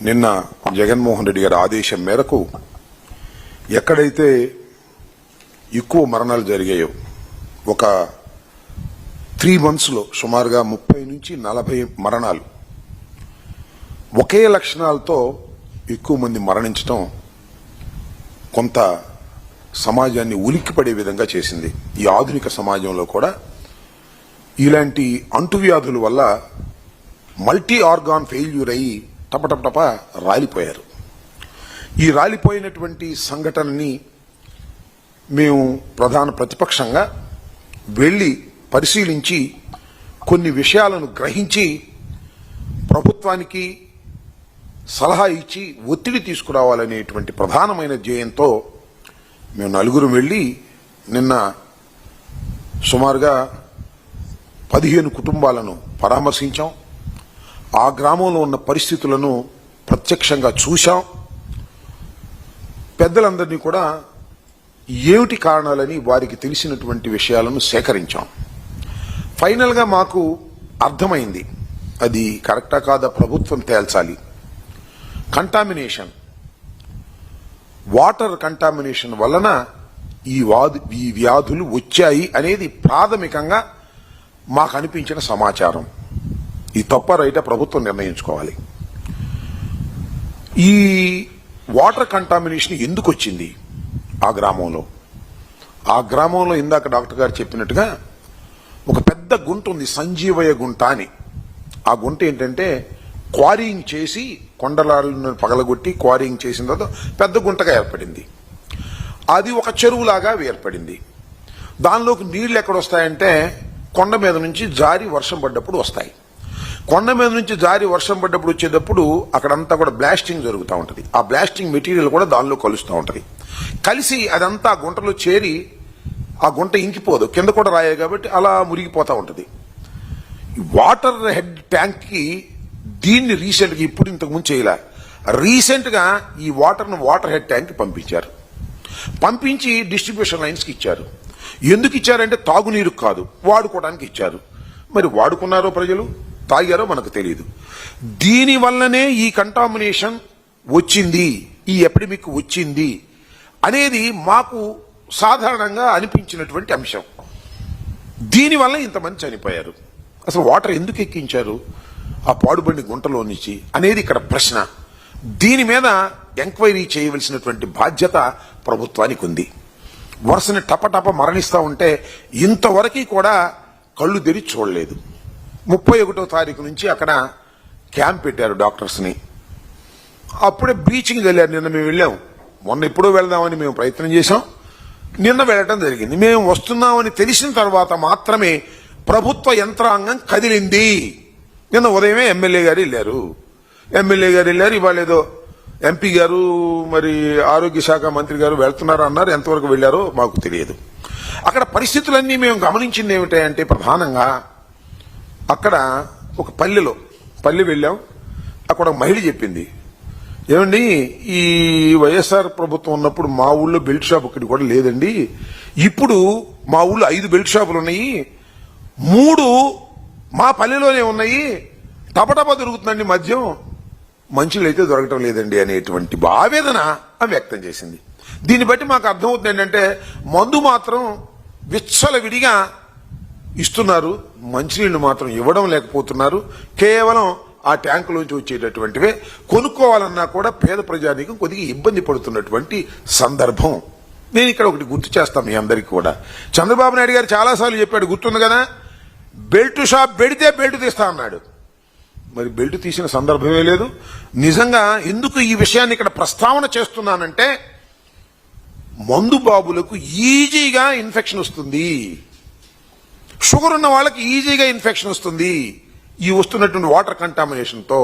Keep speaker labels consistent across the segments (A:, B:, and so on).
A: నిన్న జగన్మోహన్ రెడ్డి గారి ఆదేశం మేరకు ఎక్కడైతే ఎక్కువ మరణాలు జరిగాయో ఒక 3 monthsలో సుమారుగా 30 నుంచి 40 మరణాలు ఒకే లక్షణాలతో ఎక్కువ మంది మరణించడం కొంత సమాజాన్ని ఉలిక్కిపడే విధంగా చేసింది. ఈ ఆధునిక సమాజంలో కూడా ఇలాంటి అంటువ్యాధుల వల్ల మల్టీ ఆర్గాన్ ఫెయిల్యూర్ అయ్యి టపటపటప రాలిపోయారు. ఈ రాలిపోయినటువంటి సంఘటనని మేము ప్రధాన ప్రతిపక్షంగా వెళ్లి పరిశీలించి కొన్ని విషయాలను గ్రహించి ప్రభుత్వానికి సలహా ఇచ్చి ఒత్తిడి తీసుకురావాలనేటువంటి ప్రధానమైన ధ్యేయంతో మేము 4 వెళ్లి నిన్న సుమారుగా 15 కుటుంబాలను పరామర్శించాం. ఆ గ్రామంలో ఉన్న పరిస్థితులను ప్రత్యక్షంగా చూశాం. పెద్దలందరినీ కూడా ఏమిటి కారణాలని వారికి తెలిసినటువంటి విషయాలను సేకరించాం. ఫైనల్గా మాకు అర్థమైంది, అది కరెక్టా కాదా ప్రభుత్వం తేల్చాలి. కంటామినేషన్, వాటర్ కంటామినేషన్ వలన ఈ వ్యాధులు వచ్చాయి అనేది ప్రాథమికంగా మాకు అనిపించిన సమాచారం. ఈ తప్ప రైటా ప్రభుత్వం నిర్ణయించుకోవాలి. ఈ వాటర్ కంటామినేషన్ ఎందుకు వచ్చింది ఆ గ్రామంలో? ఆ గ్రామంలో ఇందాక డాక్టర్ గారు చెప్పినట్టుగా ఒక పెద్ద గుంట ఉంది, సంజీవయ్య గుంట అని. ఆ గుంట ఏంటంటే క్వారీయింగ్ చేసి కొండలను పగలగొట్టి క్వారీయింగ్ చేసిన తర్వాత పెద్ద గుంటగా ఏర్పడింది. అది ఒక చెరువులాగా ఏర్పడింది. దానిలోకి నీళ్లు ఎక్కడొస్తాయంటే కొండ మీద నుంచి జారి వర్షం పడ్డప్పుడు వస్తాయి. కొండ మీద నుంచి జారి వర్షం పడ్డప్పుడు వచ్చేటప్పుడు అక్కడంతా కూడా బ్లాస్టింగ్ జరుగుతూ ఉంటుంది. ఆ బ్లాస్టింగ్ మెటీరియల్ కూడా దానిలో కలుస్తూ ఉంటుంది. కలిసి అదంతా గుంటలో చేరి ఆ గుంట ఇంకిపోదు, కింద కూడా రాయే కాబట్టి అలా మురిగిపోతూ ఉంటుంది. వాటర్ హెడ్ ట్యాంక్ కి దీన్ని రీసెంట్గా ఇప్పుడు ఇంతకుముందు చేయలే, రీసెంట్గా ఈ వాటర్ హెడ్ ట్యాంక్ పంపించారు. పంపించి డిస్ట్రిబ్యూషన్ లైన్స్కి ఇచ్చారు. ఎందుకు ఇచ్చారంటే తాగునీరు కాదు, వాడుకోవడానికి ఇచ్చారు. మరి వాడుకున్నారో ప్రజలు, తాగారో మనకు తెలియదు. దీనివల్లనే ఈ కంటామినేషన్ వచ్చింది, ఈ ఎపిడమిక్ వచ్చింది అనేది మాకు సాధారణంగా అనిపించినటువంటి అంశం. దీనివల్ల ఇంతమంది చనిపోయారు. అసలు వాటర్ ఎందుకు ఎక్కించారు ఆ పాడుబండి గుంటలో నుంచి అనేది ఇక్కడ ప్రశ్న. దీని మీద ఎంక్వైరీ చేయవలసినటువంటి బాధ్యత ప్రభుత్వానికి ఉంది. వరుసని టపటప మరణిస్తూ ఉంటే ఇంతవరకు కూడా కళ్ళు తెరిచి చూడలేదు. 31వ తారీఖు నుంచి అక్కడ క్యాంప్ పెట్టారు డాక్టర్స్ని. అప్పుడే బీచ్కి వెళ్ళారు. నిన్న మేము వెళ్ళాం. మొన్న ఎప్పుడో వెళ్దామని మేము ప్రయత్నం చేశాం. నిన్న వెళ్ళటం జరిగింది. మేము వస్తున్నామని తెలిసిన తర్వాత మాత్రమే ప్రభుత్వ యంత్రాంగం కదిలింది. నిన్న ఉదయమే ఎమ్మెల్యే గారు వెళ్ళారు. ఇవాళ ఏదో ఎంపీ గారు మరి ఆరోగ్య శాఖ మంత్రి గారు వెళ్తున్నారు అన్నారు. ఎంతవరకు వెళ్లారో మాకు తెలియదు. అక్కడ పరిస్థితులన్నీ మేము గమనించింది ఏమిటంటే ప్రధానంగా అక్కడ ఒక పల్లె వెళ్ళాం. అక్కడ ఒక మహిళ చెప్పింది, ఏమండి ఈ వైఎస్ఆర్ ప్రభుత్వం ఉన్నప్పుడు మా ఊళ్ళో బెల్ట్ షాప్ ఒకటి కూడా లేదండి. ఇప్పుడు మా ఊళ్ళో 5 బెల్ట్ షాపులు ఉన్నాయి, 3 మా పల్లెలోనే ఉన్నాయి. టపటప దొరుకుతుందండి మద్యం, మంచిలు అయితే దొరకటం లేదండి అనేటువంటి ఆవేదన ఆమె వ్యక్తం చేసింది. దీన్ని బట్టి మాకు అర్థమవుతుంది ఏంటంటే మందు మాత్రం విచ్చలవిడిగా ఇస్తున్నారు, మంచినీళ్లు మాత్రం ఇవ్వడం లేకపోతున్నారు. కేవలం ఆ ట్యాంకులోంచి వచ్చేటటువంటివే కొనుక్కోవాలన్నా కూడా పేద ప్రజానీకం కొద్దిగా ఇబ్బంది పడుతున్నటువంటి సందర్భం. నేను ఇక్కడ ఒకటి గుర్తు చేస్తాను మీ అందరికీ కూడా. చంద్రబాబు నాయుడు గారు చాలాసార్లు చెప్పాడు, గుర్తుంది కదా, బెల్ట్ షాప్ పెడితే బెల్ట్ తీస్తా అన్నాడు. మరి బెల్ట్ తీసిన సందర్భమే లేదు. నిజంగా ఎందుకు ఈ విషయాన్ని ఇక్కడ ప్రస్తావన చేస్తున్నానంటే మందు బాబులకు ఈజీగా ఇన్ఫెక్షన్ వస్తుంది, షుగర్ ఉన్న వాళ్ళకి ఈజీగా ఇన్ఫెక్షన్ వస్తుంది. ఈ వస్తున్నటువంటి వాటర్ కంటామినేషన్తో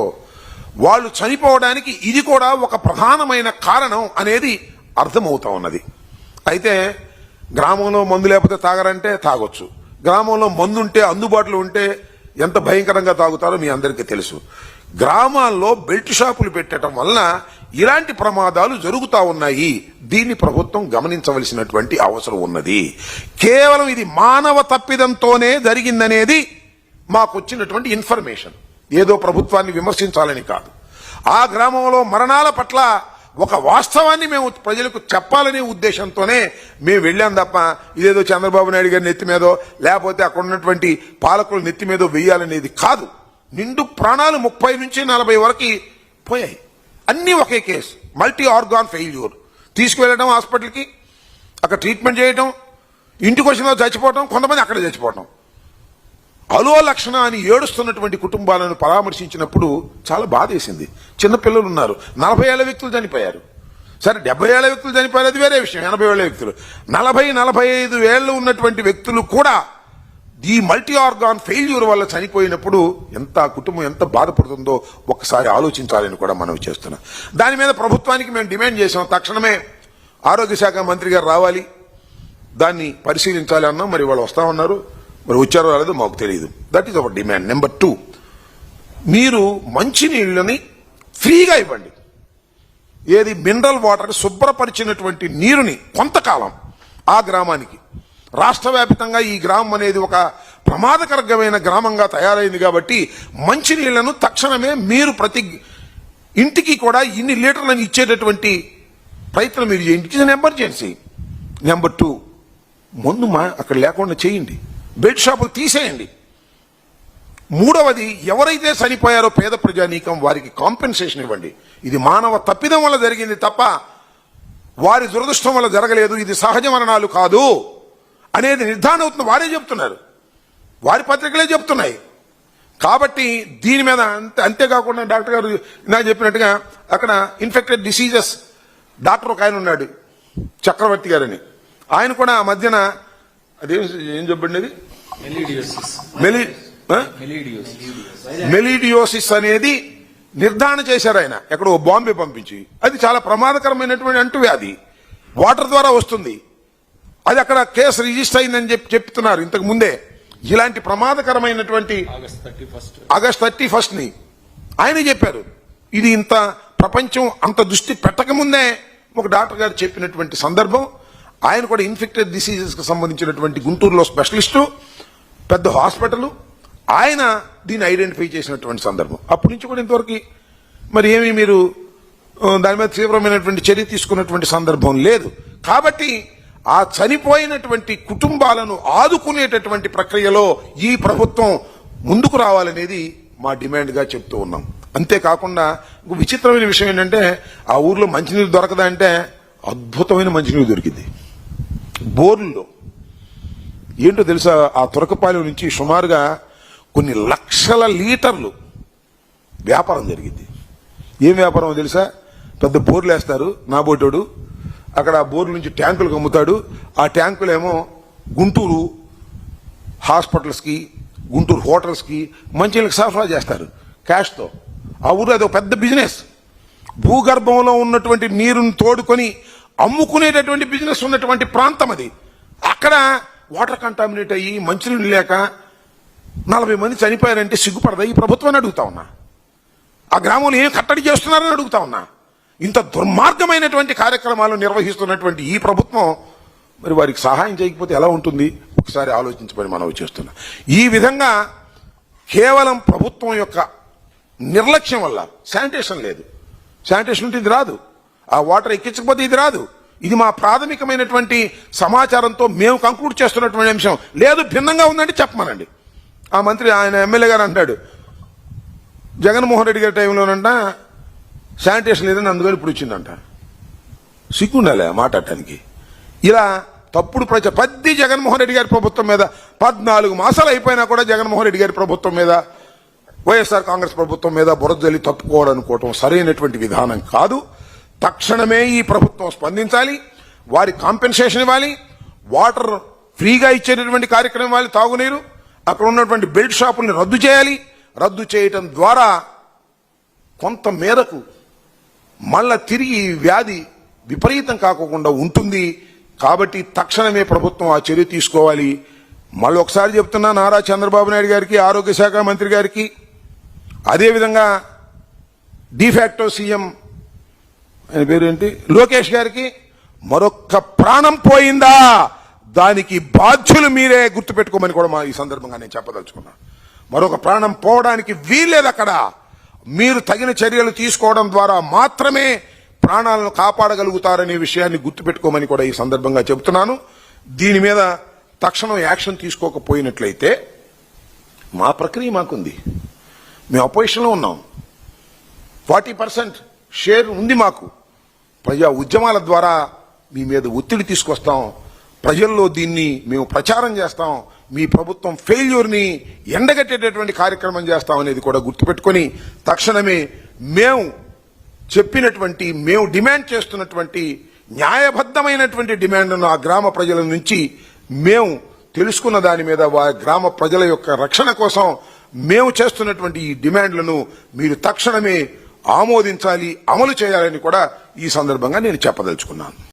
A: వాళ్ళు చనిపోవడానికి ఇది కూడా ఒక ప్రధానమైన కారణం అనేది అర్థమవుతా ఉన్నది. అయితే గ్రామంలో మందు లేకపోతే తాగరంటే తాగొచ్చు. గ్రామంలో మందు ఉంటే అందుబాటులో ఉంటే ఎంత భయంకరంగా తాగుతారో మీ అందరికీ తెలుసు. గ్రామాల్లో బెల్ట్ షాపులు పెట్టడం వలన ఇలాంటి ప్రమాదాలు జరుగుతూ ఉన్నాయి. దీన్ని ప్రభుత్వం గమనించవలసినటువంటి అవసరం ఉన్నది. కేవలం ఇది మానవ తప్పిదంతోనే జరిగిందనేది మాకు వచ్చినటువంటి ఇన్ఫర్మేషన్. ఏదో ప్రభుత్వాన్ని విమర్శించాలని కాదు. ఆ గ్రామంలో మరణాల పట్ల ఒక వాస్తవాన్ని మేము ప్రజలకు చెప్పాలనే ఉద్దేశంతోనే మేము వెళ్ళాం తప్ప ఇదేదో చంద్రబాబు నాయుడు గారి నెత్తి మీదో లేకపోతే అక్కడ ఉన్నటువంటి పాలకుల నెత్తి మీదో వెయ్యాలనేది కాదు. నిండు ప్రాణాలు 30 నుంచి 40 వరకు పోయాయి. అన్నీ ఒకే కేసు, మల్టీ ఆర్గాన్ ఫెయిల్యూర్. తీసుకువెళ్ళడం హాస్పిటల్కి, అక్కడ ట్రీట్మెంట్ చేయడం, ఇంటికి వచ్చిన చచ్చిపోవడం, కొంతమంది అక్కడ చచ్చిపోవడం. అలో లక్షణ అని ఏడుస్తున్నటువంటి కుటుంబాలను పరామర్శించినప్పుడు చాలా బాధేసింది. చిన్నపిల్లలు ఉన్నారు, 40 ఏళ్ల వ్యక్తులు చనిపోయారు. సరే 70 ఏళ్ల వ్యక్తులు చనిపోయారు, అది వేరే విషయం. 80 ఏళ్ల వ్యక్తులు, 40-45 ఏళ్లు ఉన్నటువంటి వ్యక్తులు కూడా ఈ మల్టీ ఆర్గాన్ ఫెయిల్యూర్ వల్ల చనిపోయినప్పుడు ఎంత కుటుంబం ఎంత బాధపడుతుందో ఒకసారి ఆలోచించాలని కూడా మనం చేస్తున్నాం. దాని మీద ప్రభుత్వానికి మేము డిమాండ్ చేసాం, తక్షణమే ఆరోగ్య శాఖ మంత్రి గారు రావాలి, దాన్ని పరిశీలించాలి అన్నాం. మరి వాళ్ళు వస్తామన్నారు, మరి వచ్చారో రాలేదో మాకు తెలియదు. That is our demand. Number 2, మీరు మంచినీళ్ళని ఫ్రీగా ఇవ్వండి. ఏది మినరల్ వాటర్ శుభ్రపరిచినటువంటి నీరుని కొంతకాలం ఆ గ్రామానికి. రాష్ట్ర వ్యాప్తంగా ఈ గ్రామం అనేది ఒక ప్రమాదకరమైన గ్రామంగా తయారైంది కాబట్టి మంచినీళ్లను తక్షణమే మీరు ప్రతి ఇంటికి కూడా ఇన్ని లీటర్లను ఇచ్చేటటువంటి ప్రయత్నం మీరు చేయండి. It is an emergency. Number 2, మందు అక్కడ లేకుండా చేయండి, బెడ్ షాపులు తీసేయండి. 3వది, ఎవరైతే చనిపోయారో పేద ప్రజానీకం వారికి కాంపెన్సేషన్ ఇవ్వండి. ఇది మానవ తప్పిదం వల్ల జరిగింది తప్ప వారి దురదృష్టం వల్ల జరగలేదు, ఇది సహజ మరణాలు కాదు అనేది నిర్ధారణ అవుతుంది. వారే చెప్తున్నారు, వారి పత్రికలే చెప్తున్నాయి. కాబట్టి దీని మీద అంతేకాకుండా డాక్టర్ గారు నాకు చెప్పినట్టుగా అక్కడ ఇన్ఫెక్టెడ్ డిసీజెస్ డాక్టర్ ఒక ఆయన ఉన్నాడు, చక్రవర్తి గారని. ఆయన కూడా ఆ మధ్యన ఏం చెప్పండి, మెలీడియోసిస్ అనేది నిర్ధారణ చేశారు ఆయన, ఎక్కడో బాంబే పంపించి. అది చాలా ప్రమాదకరమైనటువంటి అంటువ్యాధి, వాటర్ ద్వారా వస్తుంది. అది అక్కడ కేసు రిజిస్టర్ అయిందని చెప్తున్నారు ఇంతకు ముందే. ఇలాంటి ప్రమాదకరమైనటువంటి ఆగస్ట్ 31 ఆయన చెప్పారు. ఇది ఇంత ప్రపంచం అంత దృష్టి పెట్టకముందే ఒక డాక్టర్ గారు చెప్పినటువంటి సందర్భం. ఆయన కూడా ఇన్ఫెక్టెడ్ డిసీజెస్ కి సంబంధించినటువంటి గుంటూరులో స్పెషలిస్టు, పెద్ద హాస్పిటల్. ఆయన దీన్ని ఐడెంటిఫై చేసినటువంటి సందర్భం. అప్పటి నుంచి కూడా ఇంతవరకు మరి ఏమి మీరు దాని మీద తీవ్రమైనటువంటి చర్య తీసుకున్నటువంటి సందర్భం లేదు. కాబట్టి ఆ చనిపోయినటువంటి కుటుంబాలను ఆదుకునేటటువంటి ప్రక్రియలో ఈ ప్రభుత్వం ముందుకు రావాలనేది మా డిమాండ్ గా చెప్తూ ఉన్నాం. అంతేకాకుండా విచిత్రమైన విషయం ఏంటంటే ఆ ఊర్లో మంచినీరు దొరకదా అంటే అద్భుతమైన మంచినీరు దొరికింది. బోర్లలో ఏంటో తెలుసా, ఆ తురకపాలెం నుంచి సుమారుగా కొన్ని లక్షల లీటర్లు వ్యాపారం జరిగింది. ఏం వ్యాపారం తెలుసా, పెద్ద బోర్లు వేస్తారు నాబోటోడు, అక్కడ ఆ బోర్ల నుంచి ట్యాంకులకు అమ్ముతాడు. ఆ ట్యాంకులేమో గుంటూరు హాస్పిటల్స్కి, గుంటూరు హోటల్స్కి మంచినీళ్ళకి సరఫరా చేస్తారు క్యాష్తో. ఆ ఊరు అది ఒక పెద్ద బిజినెస్. భూగర్భంలో ఉన్నటువంటి నీరుని తోడుకొని అమ్ముకునేటటువంటి బిజినెస్ ఉన్నటువంటి ప్రాంతం అది. అక్కడ వాటర్ కంటామినేట్ అయ్యి మంచినీళ్ళు లేక 40 మంది చనిపోయారంటే సిగ్గుపడదా ఈ ప్రభుత్వాన్ని అడుగుతా ఉన్నా. ఆ గ్రామంలో ఏం కట్టడి చేస్తున్నారని అడుగుతా ఉన్నా. ఇంత దుర్మార్గమైనటువంటి కార్యక్రమాలు నిర్వహిస్తున్నటువంటి ఈ ప్రభుత్వం మరి వారికి సహాయం చేయకపోతే ఎలా ఉంటుంది ఒకసారి ఆలోచించమని మనం చేస్తున్నాం. ఈ విధంగా కేవలం ప్రభుత్వం యొక్క నిర్లక్ష్యం వల్ల శానిటేషన్ లేదు. శానిటేషన్ ఉంటే ఇది రాదు, ఆ వాటర్ ఎక్కించకపోతే ఇది రాదు. ఇది మా ప్రాథమికమైనటువంటి సమాచారంతో మేము కంక్లూడ్ చేస్తున్నటువంటి అంశం. లేదు భిన్నంగా ఉందంటే చెప్పమనండి. ఆ మంత్రి ఆయన ఎమ్మెల్యే గారు అంటాడు జగన్మోహన్ రెడ్డి గారి టైంలోనంట శానిటేషన్ లేదని అందుకని ఇప్పుడు వచ్చిందంట. సిగ్గుండాలి మాట్లాడటానికి. ఇలా తప్పుడు ప్రతి జగన్మోహన్ రెడ్డి గారి ప్రభుత్వం మీద 14 మాసాలు అయిపోయినా కూడా జగన్మోహన్ రెడ్డి గారి ప్రభుత్వం మీద, వైఎస్ఆర్ కాంగ్రెస్ ప్రభుత్వం మీద బురద జల్లి తప్పుకోవాలనుకోవటం సరైనటువంటి విధానం కాదు. తక్షణమే ఈ ప్రభుత్వం స్పందించాలి, వారి కాంపెన్సేషన్ ఇవ్వాలి, వాటర్ ఫ్రీగా ఇచ్చేటటువంటి కార్యక్రమం ఇవ్వాలి, తాగునీరు. అక్కడ ఉన్నటువంటి బెల్ట్ షాపుల్ని రద్దు చేయాలి. రద్దు చేయటం ద్వారా కొంత మేరకు మళ్ళా తిరిగి వ్యాధి విపరీతం కాకుండా ఉంటుంది. కాబట్టి తక్షణమే ప్రభుత్వం ఆ చర్య తీసుకోవాలి. మళ్ళీ ఒకసారి చెప్తున్నా, నారా చంద్రబాబు నాయుడు గారికి, ఆరోగ్య శాఖ మంత్రి గారికి, అదేవిధంగా డిఫాక్టో సీఎం ఆయన పేరేంటి లోకేష్ గారికి, మరొక్క ప్రాణం పోయిందా దానికి బాధ్యులు మీరే గుర్తుపెట్టుకోమని కూడా ఈ సందర్భంగా నేను చెప్పదలుచుకున్నా. మరొక ప్రాణం పోవడానికి వీల్లేదు. అక్కడ మీరు తగిన చర్యలు తీసుకోవడం ద్వారా మాత్రమే ప్రాణాలను కాపాడగలుగుతారనే విషయాన్ని గుర్తుపెట్టుకోమని కూడా ఈ సందర్భంగా చెబుతున్నాను. దీని మీద తక్షణం యాక్షన్ తీసుకోకపోయినట్లయితే మా ప్రక్రియ మాకుంది. మేము అపోజిషన్లో ఉన్నాం. 40% షేర్ ఉంది మాకు. ప్రజా ఉద్యమాల ద్వారా మీ మీద ఒత్తిడి తీసుకొస్తాం. ప్రజల్లో దీన్ని మేము ప్రచారం చేస్తాం. మీ ప్రభుత్వం ఫెయిల్యూర్ని ఎండగట్టేటటువంటి కార్యక్రమం చేస్తాం అనేది కూడా గుర్తుపెట్టుకొని తక్షణమే మేము చెప్పినటువంటి, మేము డిమాండ్ చేస్తున్నటువంటి న్యాయబద్ధమైనటువంటి డిమాండ్ను ఆ గ్రామ ప్రజల నుంచి మేము తెలుసుకున్న దాని మీద గ్రామ ప్రజల యొక్క రక్షణ కోసం మేము చేస్తున్నటువంటి ఈ డిమాండ్లను మీరు తక్షణమే ఆమోదించాలి, అమలు చేయాలని కూడా ఈ సందర్భంగా నేను చెప్పదలుచుకున్నాను.